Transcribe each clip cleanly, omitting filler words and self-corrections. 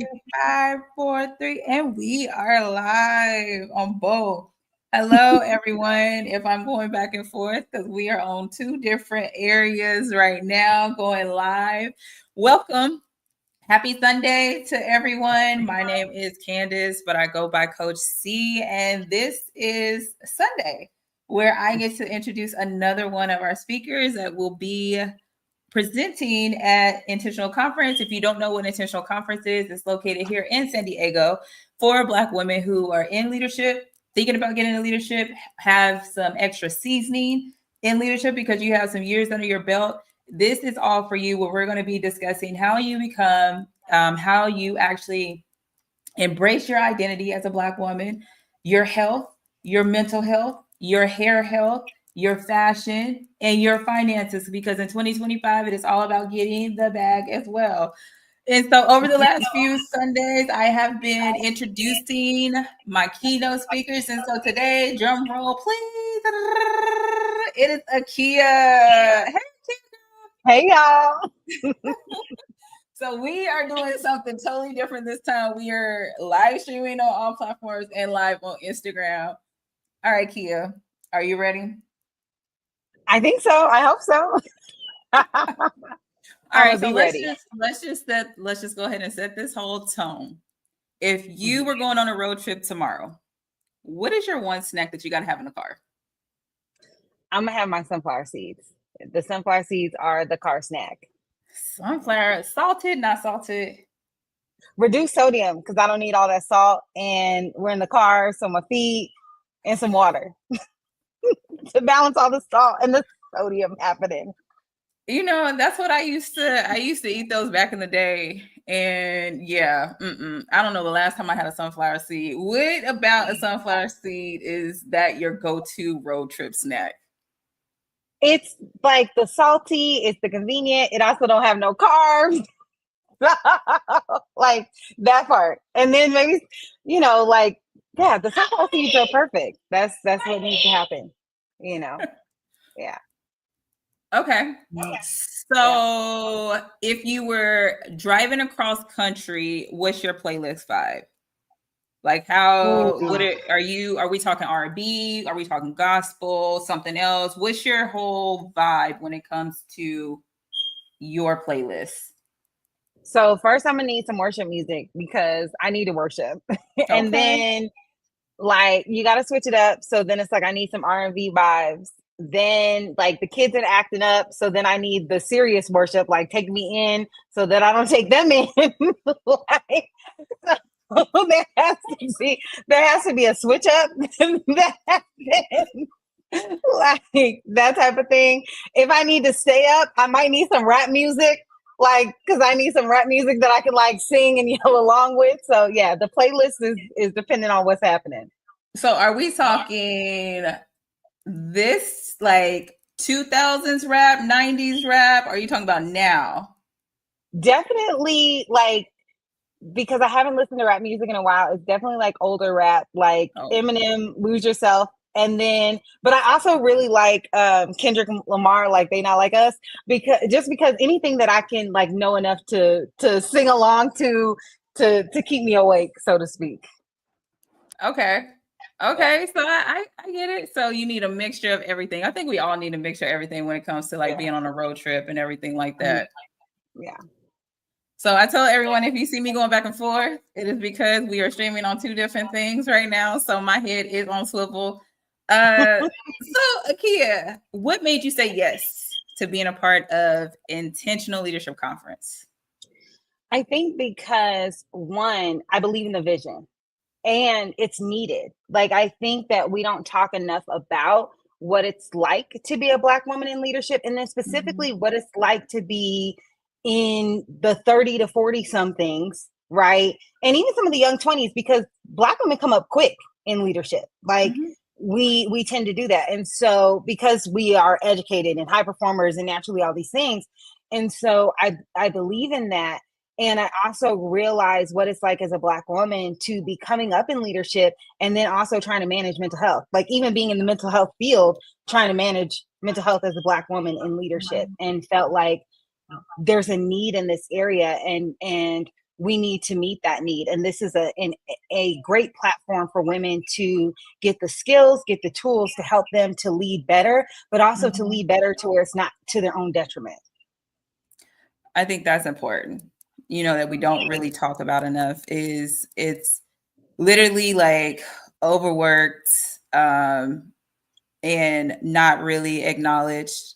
5, 4, 3, and we are live on both. Hello, everyone. If I'm going back and forth, because we are on two different areas right now, going live. Welcome. Happy Sunday to everyone. My name is Candice, but I go by Coach C, and this is Sunday, where I get to introduce another one of our speakers that will be presenting at Intentional Conference. If you don't know what Intentional Conference is, it's located here in San Diego for Black women who are in leadership, thinking about getting into leadership, have some extra seasoning in leadership because you have some years under your belt. This is all for you, where we're going to be discussing how you become, how you actually embrace your identity as a Black woman, your health, your mental health, your hair health, your fashion, and your finances, because in 2025, it is all about getting the bag as well. And so over the last few Sundays, I have been introducing my keynote speakers. And so today, drum roll, please. It is Akia. Hey, y'all. So we are doing something totally different this time. We are live streaming on all platforms and live on Instagram. All right, Kia, are you ready? I think so. I hope so. All right, so let's just go ahead and set this whole tone. If you were going on a road trip tomorrow, what is your one snack that you got to have in the car? I'm gonna have my sunflower seeds. The sunflower seeds are the car snack. Sunflower, salted, not salted. Reduce sodium because I don't need all that salt. And we're in the car, so my feet and some water to balance all the salt and the sodium happening. You know, that's what I used to eat those back in the day. And yeah, I don't know the last time I had a sunflower seed. What about a sunflower seed is that your go-to road trip snack? It's like the salty, it's the convenient. It also don't have no carbs. Like that part. And then maybe, the sunflower seeds are perfect. That's what needs to happen. Yeah. Okay. So if you were driving across country, what's your playlist vibe? Like are we talking R&B? Are we talking gospel, something else? What's your whole vibe when it comes to your playlist? So first I'm gonna need some worship music because I need to worship. And then like you gotta switch it up. So then it's like I need some R&B vibes. Then like the kids are acting up. So then I need the serious worship, like take me in so that I don't take them in. There has to be a switch up. Like that type of thing. If I need to stay up, I might need some rap music, like because I need some rap music that I can like sing and yell along with. So yeah, the playlist is depending on what's happening. So are we talking this like 2000s rap, 90s rap? Are you talking about now? Definitely, like, because I haven't listened to rap music in a while. It's definitely like older rap, like Eminem, Lose Yourself. And then, but I also really like Kendrick Lamar, like They Not Like Us, because anything that I can like know enough to sing along to keep me awake, so to speak. Okay. Yeah. So I get it. So you need a mixture of everything. I think we all need a mixture of everything when it comes to like being on a road trip and everything like that. Yeah. So I told everyone, if you see me going back and forth, it is because we are streaming on two different things right now. So my head is on swivel. So Akia, what made you say yes to being a part of Intentional Leadership Conference? I think because one, I believe in the vision and it's needed. Like, I think that we don't talk enough about what it's like to be a Black woman in leadership, and then specifically what it's like to be in the 30 to 40 somethings, right? And even some of the young 20s, because Black women come up quick in leadership. Like we tend to do that. And so because we are educated and high performers and naturally all these things. And so I believe in that. And I also realize what it's like as a Black woman to be coming up in leadership and then also trying to manage mental health, like even being in the mental health field, trying to manage mental health as a Black woman in leadership, and felt like there's a need in this area. And we need to meet that need. And this is a great platform for women to get the skills, get the tools to help them to lead better, but also to lead better to where it's not to their own detriment. I think that's important, that we don't really talk about enough is it's literally like overworked, and not really acknowledged,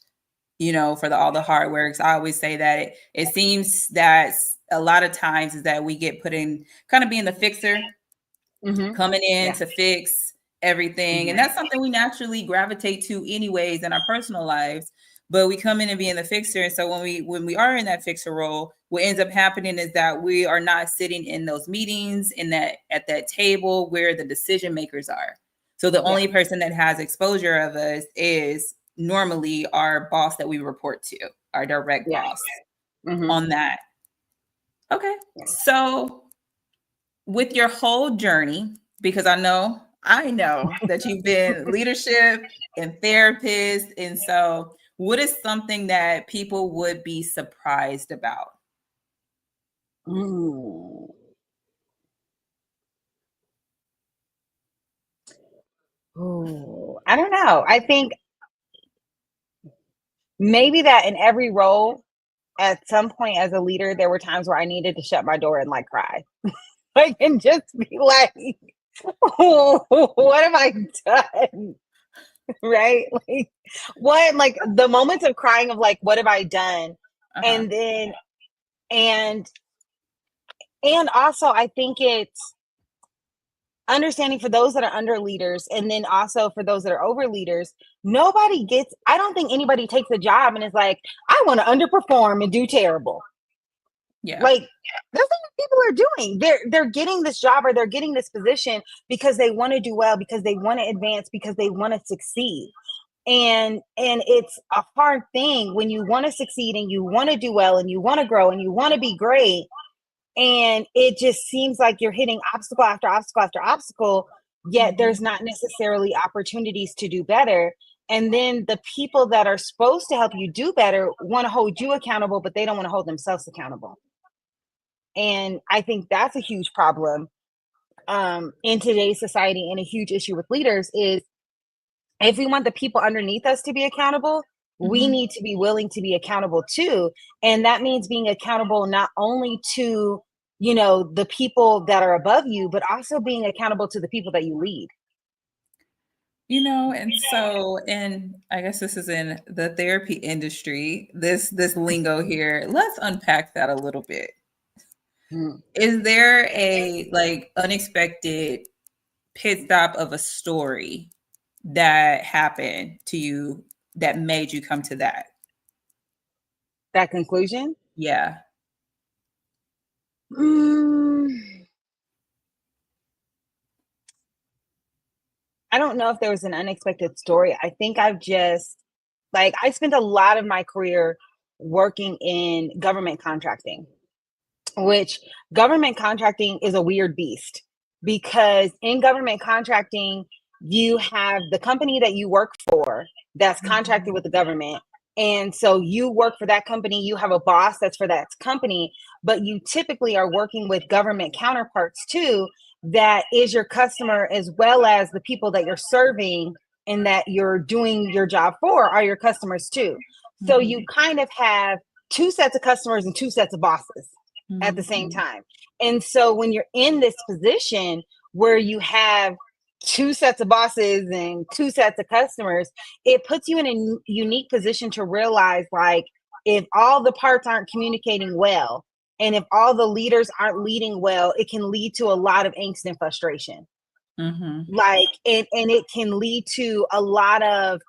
for all the hard works. I always say that it seems that a lot of times is that we get put in kind of being the fixer, coming in to fix everything. And that's something we naturally gravitate to anyways in our personal lives. But we come in and being the fixer. And so when we are in that fixer role, what ends up happening is that we are not sitting in those meetings at that table where the decision makers are. So the only person that has exposure of us is normally our boss that we report to, our direct boss on that. Okay. So with your whole journey, because I know that you've been leadership and therapist. And so what is something that people would be surprised about? Ooh, I don't know. I think maybe that in every role, at some point as a leader, there were times where I needed to shut my door and like cry, like, and just be like, what have I done? Right? Like, what, like the moments of crying of like, what have I done? And then, and also I think it's understanding for those that are under leaders, and then also for those that are over leaders, I don't think anybody takes a job and is like, I want to underperform and do terrible. Yeah. Like, that's what people are doing. They're getting this job or they're getting this position because they want to do well, because they want to advance, because they want to succeed. And it's a hard thing when you want to succeed and you want to do well and you want to grow and you want to be great. And it just seems like you're hitting obstacle after obstacle after obstacle, yet there's not necessarily opportunities to do better. And then the people that are supposed to help you do better want to hold you accountable, but they don't want to hold themselves accountable. And I think that's a huge problem in today's society, and a huge issue with leaders is, if we want the people underneath us to be accountable, we need to be willing to be accountable too. And that means being accountable not only to, the people that are above you, but also being accountable to the people that you lead. And I guess this is in the therapy industry, this lingo here. Let's unpack that a little bit. Is there a like unexpected pit stop of a story that happened to you that made you come to that conclusion? Yeah. I don't know if there was an unexpected story. I think I spent a lot of my career working in government contracting, which government contracting is a weird beast, because in government contracting, you have the company that you work for that's contracted with the government. And so you work for that company, you have a boss that's for that company, but you typically are working with government counterparts too, that is your customer, as well as the people that you're serving and that you're doing your job for are your customers too. So you kind of have two sets of customers and two sets of bosses at the same time. And so when you're in this position where you have two sets of bosses and two sets of customers, it puts you in a unique position to realize, like, if all the parts aren't communicating well, and if all the leaders aren't leading well, it can lead to a lot of angst and frustration. Like, and it can lead to a lot of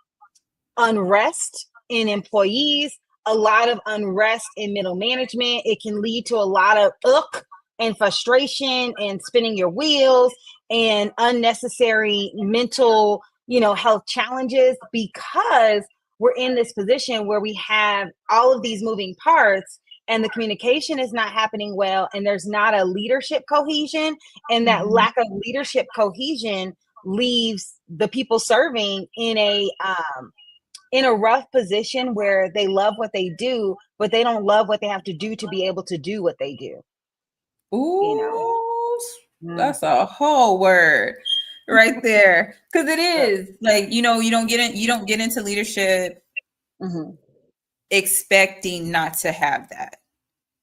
unrest in employees, a lot of unrest in middle management. It can lead to a lot of and frustration and spinning your wheels and unnecessary mental, health challenges, because we're in this position where we have all of these moving parts and the communication is not happening well, and there's not a leadership cohesion, and that lack of leadership cohesion leaves the people serving in a rough position where they love what they do, but they don't love what they have to do to be able to do what they do. you know. Ooh, Mm. that's a whole word right there. Because it is like, you know, you don't get into leadership Mm-hmm. expecting not to have that.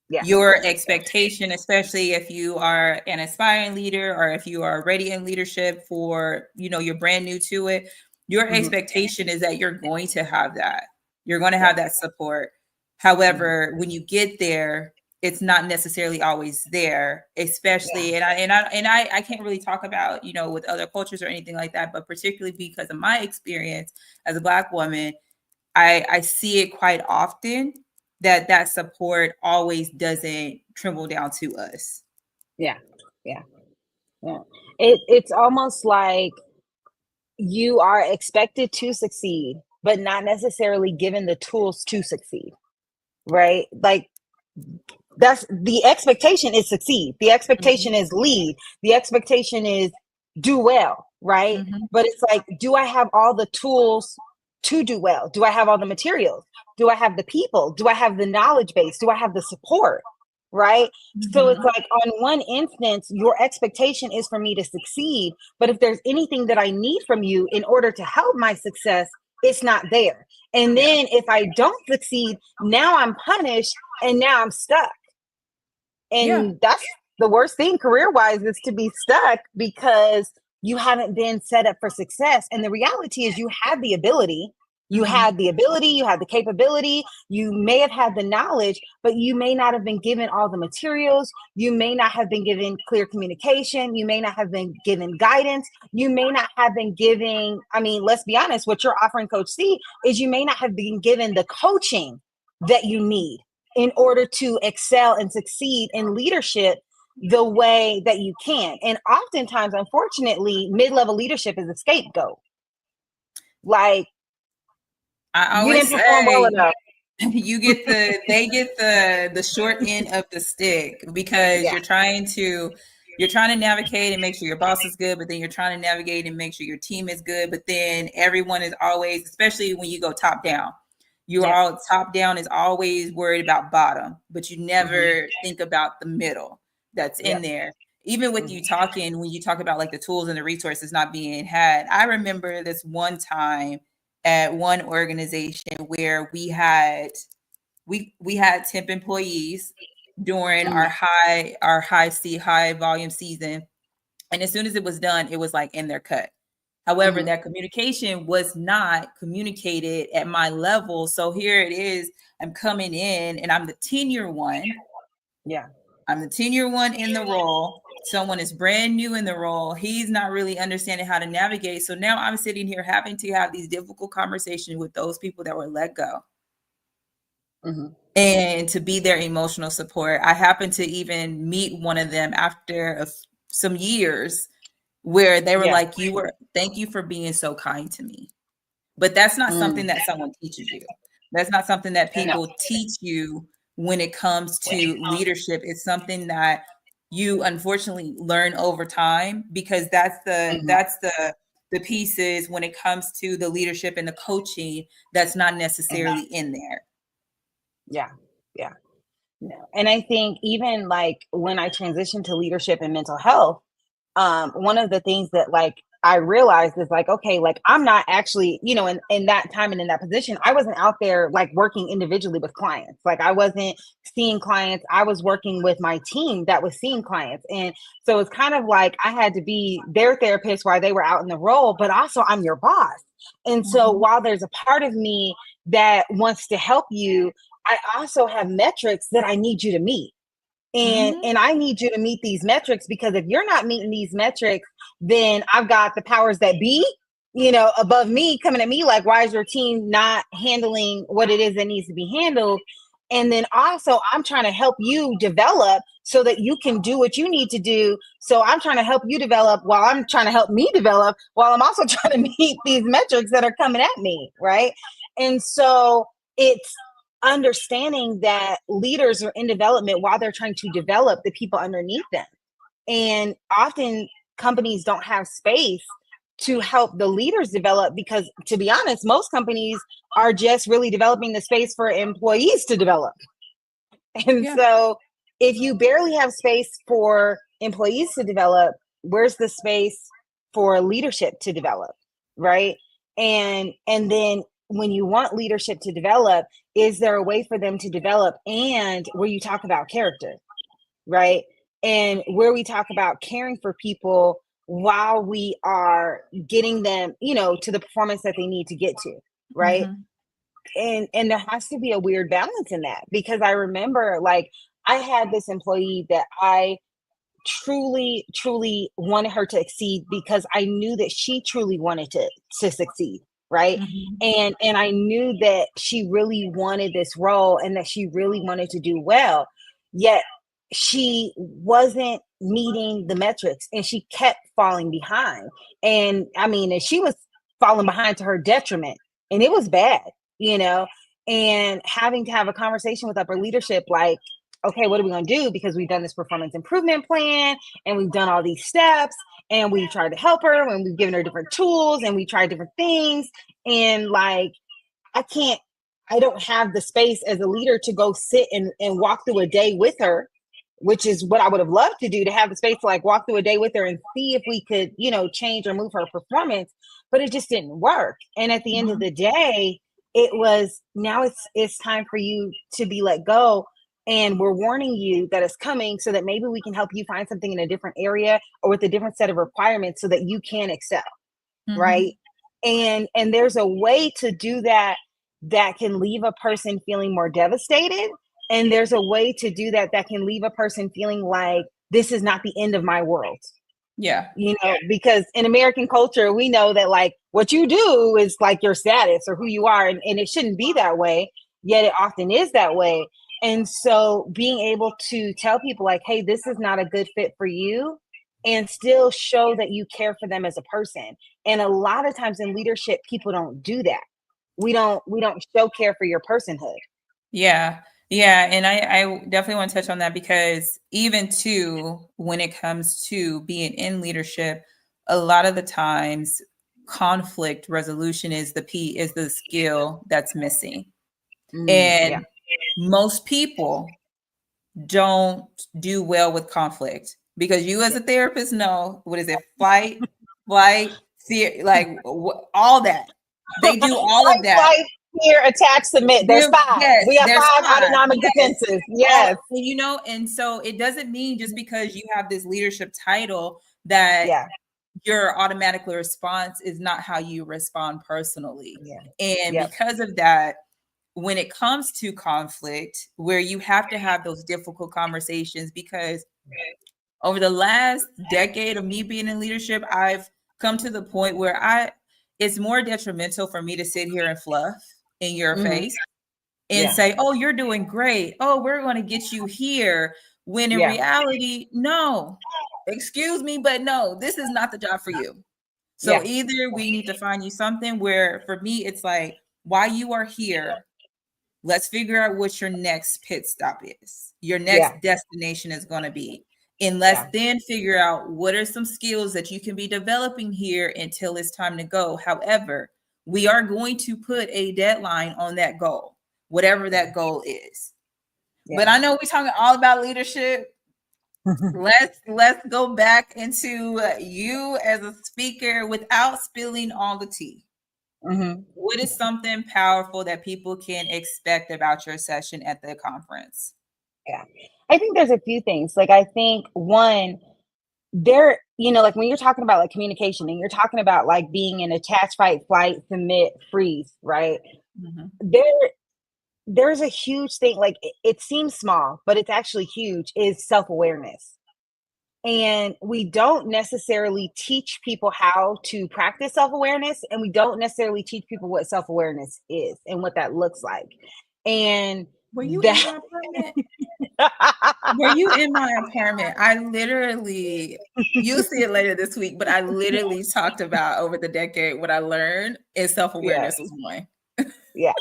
Yeah. Your expectation, especially if you are an aspiring leader or if you are already in leadership for, you know, you're brand new to it, your Mm-hmm. expectation is that you're going to have that. You're going to Yeah. have that support. Mm-hmm. However, when you get there, it's not necessarily always there, especially I can't really talk about, you know, with other cultures or anything like that, but particularly because of my experience as a Black woman, I see it quite often that that support always doesn't trickle down to us. Yeah. Yeah. Yeah. It's almost like you are expected to succeed, but not necessarily given the tools to succeed, right? Like that's the expectation is succeed. The expectation Mhm. is lead. The expectation is do well, right? Mhm. But it's like, do I have all the tools to do well? Do I have all the materials? Do I have the people? Do I have the knowledge base? Do I have the support? Right. So it's Mhm. like on one instance, your expectation is for me to succeed. But if there's anything that I need from you in order to help my success, it's not there. And Yeah. then if I don't succeed, now I'm punished and now I'm stuck. Yeah. And that's the worst thing career wise is to be stuck because you haven't been set up for success. And the reality is, you had the ability, Mhm. you had the capability, you may have had the knowledge, but you may not have been given all the materials. You may not have been given clear communication. You may not have been given guidance. You may not have been giving, I mean, let's be honest, what you're offering Coach C is you may not have been given the coaching that you need in order to excel and succeed in leadership the way that you can. And oftentimes, unfortunately, mid-level leadership is a scapegoat. Like, I you always didn't perform well say enough. they get the short end of the stick because Yeah. you're trying to navigate and make sure your boss is good, but then you're trying to navigate and make sure your team is good, but then everyone is always, especially when you go top down, you're Yeah. all top down is always worried about bottom, but you Mm-hmm. never think about the middle that's Yeah. in there. Even with you Mm-hmm. talking, when you talk about like the tools and the resources not being had, I remember this one time at one organization where we had temp employees during Mm-hmm. our high volume season, and as soon as it was done, it was like in their cut. However, Mm-hmm. that communication was not communicated at my level. So here it is, I'm coming in and I'm the tenure one. Yeah. I'm the tenure one in the role. Someone is brand new in the role. He's not really understanding how to navigate. So now I'm sitting here having to have these difficult conversations with those people that were let go Mm-hmm. and to be their emotional support. I happened to even meet one of them after some years where they were Yeah. like, thank you for being so kind to me. But that's not Mm. something that someone teaches you. That's not something that No. people teach you when it comes to leadership. It's something that you unfortunately learn over time because Mm-hmm. that's the pieces when it comes to the leadership and the coaching that's not Mm-hmm. necessarily in there. Yeah. Yeah. No. And I think even like when I transitioned to leadership and mental health, one of the things that like I realized is like, okay, like I'm not actually, in that time and in that position, I wasn't out there like working individually with clients. Like I wasn't seeing clients. I was working with my team that was seeing clients. And so it's kind of like I had to be their therapist while they were out in the role, but also I'm your boss. And so Mhm. while there's a part of me that wants to help you, I also have metrics that I need you to meet. and Mhm. and I need you to meet these metrics, because if you're not meeting these metrics, then I've got the powers that be, above me coming at me like, why is your team not handling what it is that needs to be handled? And then also I'm trying to help you develop so that you can do what you need to do. So I'm trying to help you develop while I'm trying to help me develop, while I'm also trying to meet these metrics that are coming at me, right? And so it's understanding that leaders are in development while they're trying to develop the people underneath them. And often companies don't have space to help the leaders develop, because to be honest, most companies are just really developing the space for employees to develop. And Yeah. so if you barely have space for employees to develop, where's the space for leadership to develop, right? And then when you want leadership to develop, is there a way for them to develop, and where you talk about character, right? And where we talk about caring for people while we are getting them, to the performance that they need to get to, right? Mhm. And there has to be a weird balance in that, because I remember, like, I had this employee that I truly wanted her to exceed, because I knew that she truly wanted to succeed, right? Mhm. And I knew that she really wanted this role and that she really wanted to do well, yet she wasn't meeting the metrics, and she kept falling behind. And I mean, and she was falling behind to her detriment, and it was bad, you know and having to have a conversation with upper leadership, like, okay, what are we going to do? Because we've done this performance improvement plan, and we've done all these steps, and we've tried to help her, and we've given her different tools, and we tried different things. And like, I can't, I don't have the space as a leader to go sit and walk through a day with her, which is what I would have loved to do, to have the space to like walk through a day with her and see if we could, change or move her performance. But it just didn't work. And at the end of Mhm. the day, it was, now it's time for you to be let go. And we're warning you that it's coming, so that maybe we can help you find something in a different area or with a different set of requirements so that you can excel, right? Mhm. And there's a way to do that that can leave a person feeling more devastated, and there's a way to do that that can leave a person feeling like, this is not the end of my world. Yeah. Because in American culture, we know that like what you do is like your status or who you are, and it shouldn't be that way, yet it often is that way. And so being able to tell people like, hey, this is not a good fit for you, and still show that you care for them as a person. And a lot of times in leadership, people don't do that. We don't show care for your personhood. Yeah. Yeah. And I definitely want to touch on that, because even too, when it comes to being in leadership, a lot of the times conflict resolution is the skill that's missing. Yeah. And most people don't do well with conflict, because you as a therapist know, what is it? Fight, flight, fear, like all that. They do all of Fight, that. flight, fear, attack, submit. There's five. Yes, We have there's five five. autonomic Yes. defenses. All, Yes. and so it doesn't mean just because you have this leadership title that Yeah. your automatically response is not how you respond personally. Yeah. And Yep. because of that, when it comes to conflict, where you have to have those difficult conversations, because over the last decade of me being in leadership, I've come to the point where it's more detrimental for me to sit here and fluff in your Mm-hmm. face and Yeah. say, oh, you're doing great. Oh, we're going to get you here. When in Yeah. reality, no, excuse me, but no, this is not the job for you. So Yeah. either we need to find you something where, for me, it's like, while you are here, let's figure out what your next pit stop is, your next Yeah. destination is going to be. And let's Yeah. then figure out what are some skills that you can be developing here until it's time to go. However, we are going to put a deadline on that goal, whatever that goal is. But Yeah. I know we're talking all about leadership. Let's go back into you as a speaker without spilling all the tea. Mm-hmm. What is something powerful that people can expect about your session at the conference? Yeah. I think there's a few things. Like, I think one, like when you're talking about like communication, and you're talking about like being in attach, fight, flight, submit, freeze, right? Mhm. There's a huge thing, like it seems small, but it's actually huge, is self-awareness. And we don't necessarily teach people how to practice self-awareness, and we don't necessarily teach people what self-awareness is and what that looks like. And Were you in that my apartment? Were you in my apartment? I literally, you'll see it later this week, but I literally talked about over the decade what I learned, and yeah, self-awareness was one. yeah.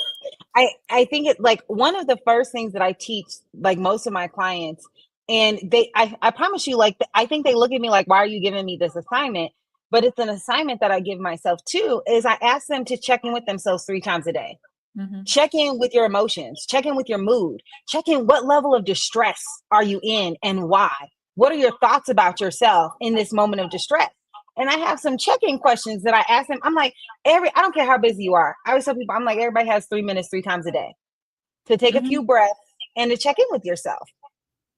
I think it, like, one of the first things that I teach like most of my clients, and I promise you, like, I think they look at me like, why are you giving me this assignment? But it's an assignment that I give myself too, is I ask them to check in with themselves 3 times a day. Mm-hmm. Check in with your emotions, check in with your mood, check in what level of distress are you in and why? What are your thoughts about yourself in this moment of distress? And I have some check-in questions that I ask them. I'm like, I don't care how busy you are. I always tell people, I'm like, everybody has 3 minutes 3 times a day to take a Mm-hmm. few breaths and to check in with yourself.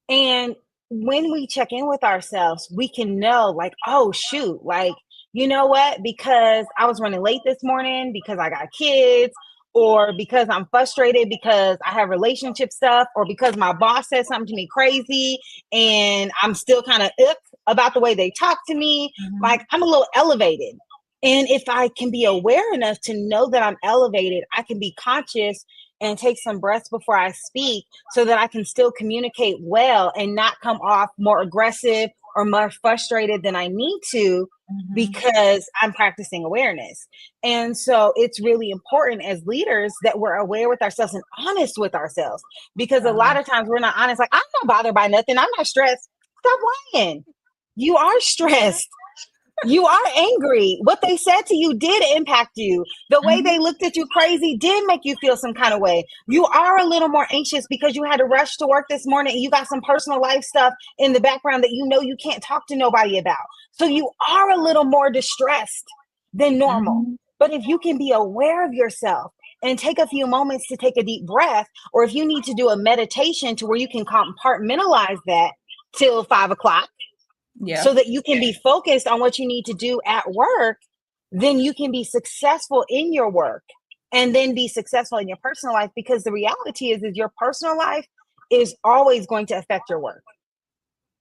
And when we check in with ourselves, we can know, like, oh, shoot, like, you know what? Because I was running late this morning because I got kids, or because I'm frustrated because I have relationship stuff, or because my boss said something to me crazy and I'm still kind of about the way they talk to me. Mm-hmm. Like, I'm a little elevated. And if I can be aware enough to know that I'm elevated, I can be conscious and take some breaths before I speak so that I can still communicate well and not come off more aggressive or more frustrated than I need to, Mm-hmm. because I'm practicing awareness. And so it's really important as leaders that we're aware with ourselves and honest with ourselves, because a lot of times we're not honest. Like, I'm not bothered by nothing. I'm not stressed. Stop lying. You are stressed. You are angry. What they said to you did impact you. The way Mm-hmm. they looked at you crazy did make you feel some kind of way. You are a little more anxious because you had to rush to work this morning and you got some personal life stuff in the background that you know you can't talk to nobody about. So you are a little more distressed than normal. Mm-hmm. But if you can be aware of yourself and take a few moments to take a deep breath, or if you need to do a meditation to where you can compartmentalize that till 5 o'clock, Yeah. so that you can be focused on what you need to do at work, then you can be successful in your work and then be successful in your personal life. Because the reality is your personal life is always going to affect your work.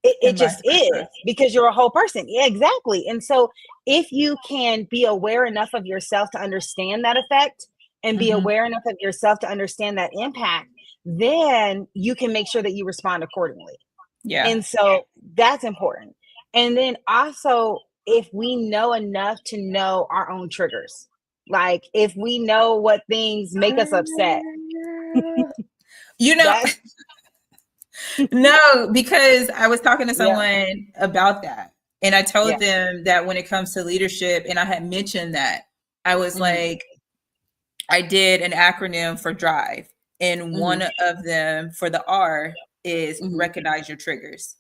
It And just vice is, versa. because you're a whole person. Yeah, exactly. And so if you can be aware enough of yourself to understand that effect, and be Mm-hmm. aware enough of yourself to understand that impact, then you can make sure that you respond accordingly. Yeah. And so that's important. And then also, if we know enough to know our own triggers, like if we know what things make us upset, You know, that's, no, because I was talking to yeah, someone about that. And I yeah, told them that when it comes to leadership, and I had mentioned that, I was mm-hmm, like, I did an acronym for drive. And mm-hmm, one of them for the R is mm-hmm, recognize your triggers.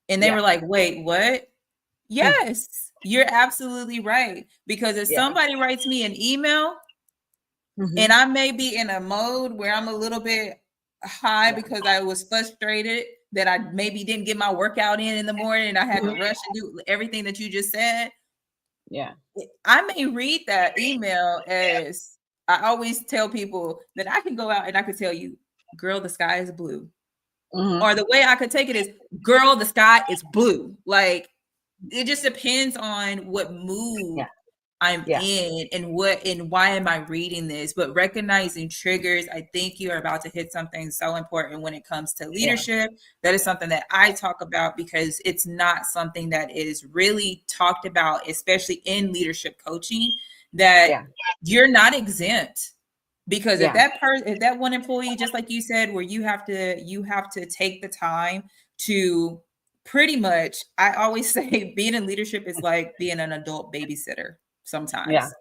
And they yeah, were like, wait, what? Yes, you're absolutely right. Because if yeah, somebody writes me an email mm-hmm, and I may be in a mode where I'm a little bit high yeah, because I was frustrated that I maybe didn't get my workout in the morning and I had to mm-hmm, rush and do everything that you just said, yeah, I may read that email as, I always tell people that I can go out and I could tell you, girl, the sky is blue. mm-hmm, Or the way I could take it is, girl, the sky is blue. Like, it just depends on what yeah, mood I'm yeah, in and why am I reading this. But recognizing triggers, I think you are about to hit something so important when it comes to yeah, leadership. That is something that I talk about because it's not something that is really talked about, especially in leadership coaching, that yeah, you're not exempt. Because if yeah, if that one employee, just like you said, where you have to take the time to, pretty much, I always say being in leadership is like being an adult babysitter yeah, sometimes,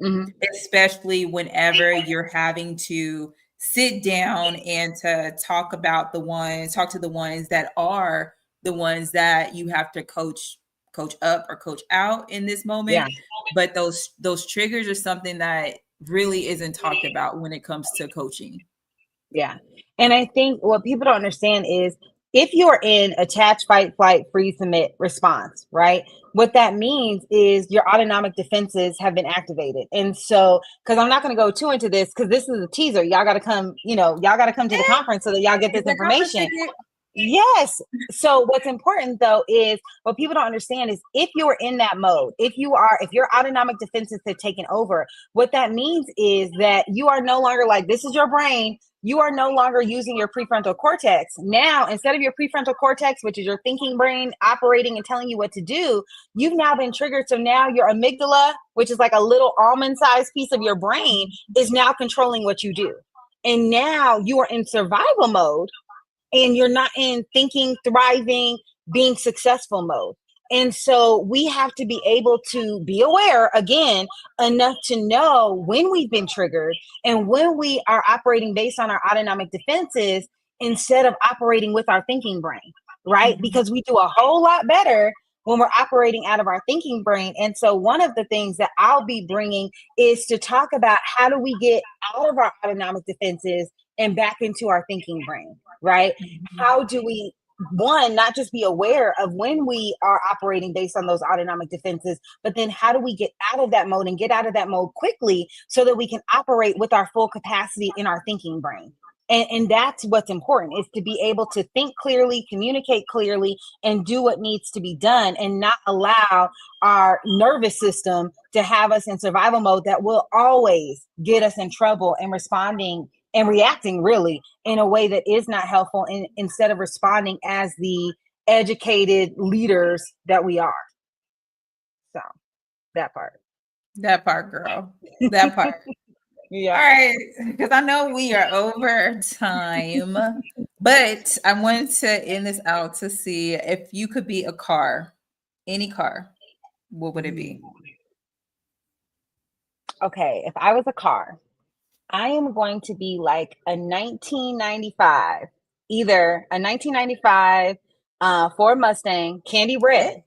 mm-hmm, especially whenever you're having to sit down and to talk to the ones that are the ones that you have to coach up or coach out in this moment. yeah, But those triggers are something that really isn't talked about when it comes to coaching. yeah. And I think what people don't understand is, if you're in attach, fight, flight, freeze, submit, response, right? What that means is your autonomic defenses have been activated. And so, because I'm not going to go too into this, because this is a teaser. Y'all got to come, y'all got to come to the conference so that y'all get Is this that conference information. ticket? Yes. So what's important though is, what people don't understand is, if you're in that mode, if your autonomic defenses have taken over, what that means is that you are no longer, like, this is your brain. You are no longer using your prefrontal cortex. Now, instead of your prefrontal cortex, which is your thinking brain operating and telling you what to do, you've now been triggered. So now your amygdala, which is like a little almond sized piece of your brain, is now controlling what you do. And now you are in survival mode, and you're not in thinking, thriving, being successful mode. And so we have to be able to be aware again enough to know when we've been triggered and when we are operating based on our autonomic defenses instead of operating with our thinking brain, right? Because we do a whole lot better when we're operating out of our thinking brain. And so one of the things that I'll be bringing is to talk about how do we get out of our autonomic defenses and back into our thinking brain, right? How do we one, not just be aware of when we are operating based on those autonomic defenses, but then how do we get out of that mode and get out of that mode quickly so that we can operate with our full capacity in our thinking brain? And that's what's important, is to be able to think clearly, communicate clearly, and do what needs to be done, and not allow our nervous system to have us in survival mode that will always get us in trouble and responding and reacting really in a way that is not helpful, instead of responding as the educated leaders that we are. So that part. That part, girl. That part. Yeah. All right, because I know we are over time, but I wanted to end this out to see if you could be a car, any car, what would it be? Okay, if I was a car, I am going to be like a 1995, either a 1995 Ford Mustang Candy Red,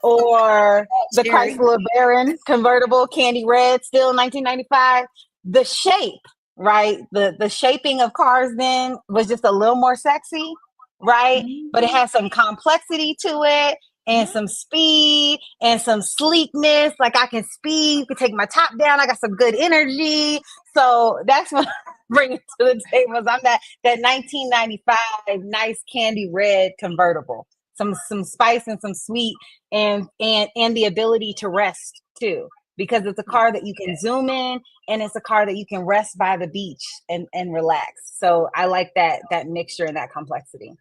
or the Cherry. Chrysler Baron convertible Candy Red, still 1995. The shape, right? The shaping of cars then was just a little more sexy, right? But it has some complexity to it, and some speed and some sleekness. Like, I can speed, you can take my top down. I got some good energy. So that's what I'm bringing to the table. I'm that 1995 nice Candy Red convertible. Some spice and some sweet, and the ability to rest too, because it's a car that you can zoom in, and it's a car that you can rest by the beach and relax. So I like that mixture and that complexity.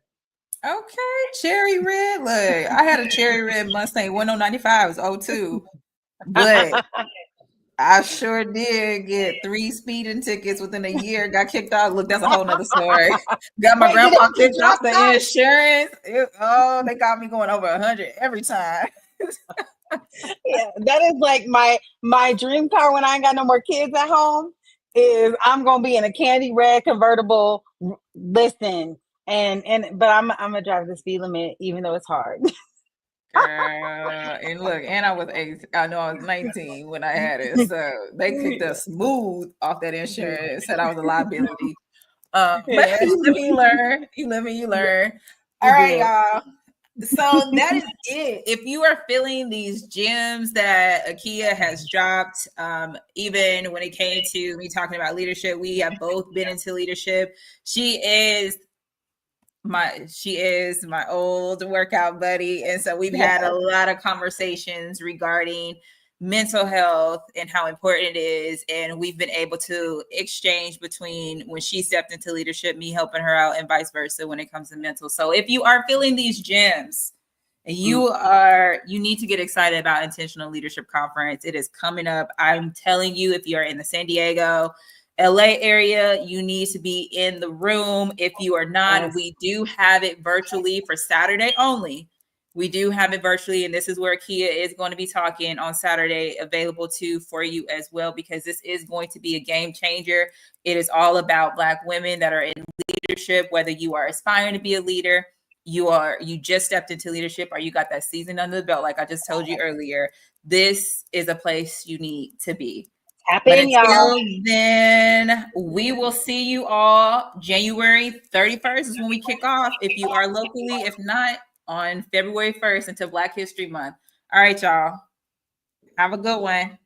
Okay, cherry red. Look, I had a cherry red Mustang 1095, it was 02, but I sure did get 3 speeding tickets within a year. Got kicked out. Look, that's a whole nother story. Got my Wait, did grandpa it get kicked off dropped the out? insurance. They got me going over 100 every time. Yeah, that is like my dream car when I ain't got no more kids at home, is I'm gonna be in a Candy Red convertible. Listen, but I'm gonna drive the speed limit even though it's hard. Girl, and look, and I was 8. I know I was 19 when I had it, so they kicked us smooth off that insurance. Said I was a liability. But Yeah. hey, you live and you learn. You live and you learn. All You right, do. y'all. So that is it. If you are feeling these gems that Akia has dropped, even when it came to me talking about leadership, we have both been into leadership. She is my old workout buddy, and so we've had a lot of conversations regarding mental health and how important it is, and we've been able to exchange between when she stepped into leadership, me helping her out, and vice versa when it comes to mental. So if you are feeling these gems and you need to get excited about Intentional Leadership Conference. It is coming up. I'm telling you, if you're in the San Diego, LA area, you need to be in the room. If you are not, we do have it virtually for Saturday only. We do have it virtually, and this is where Akia is going to be talking on Saturday, available too for you as well, because this is going to be a game changer. It is all about Black women that are in leadership, whether you are aspiring to be a leader, you just stepped into leadership, or you got that season under the belt, like I just told you earlier. This is a place you need to be. But until then, we will see you all January 31st is when we kick off. If you are locally, if not, on February 1st until Black History Month. All right, y'all. Have a good one.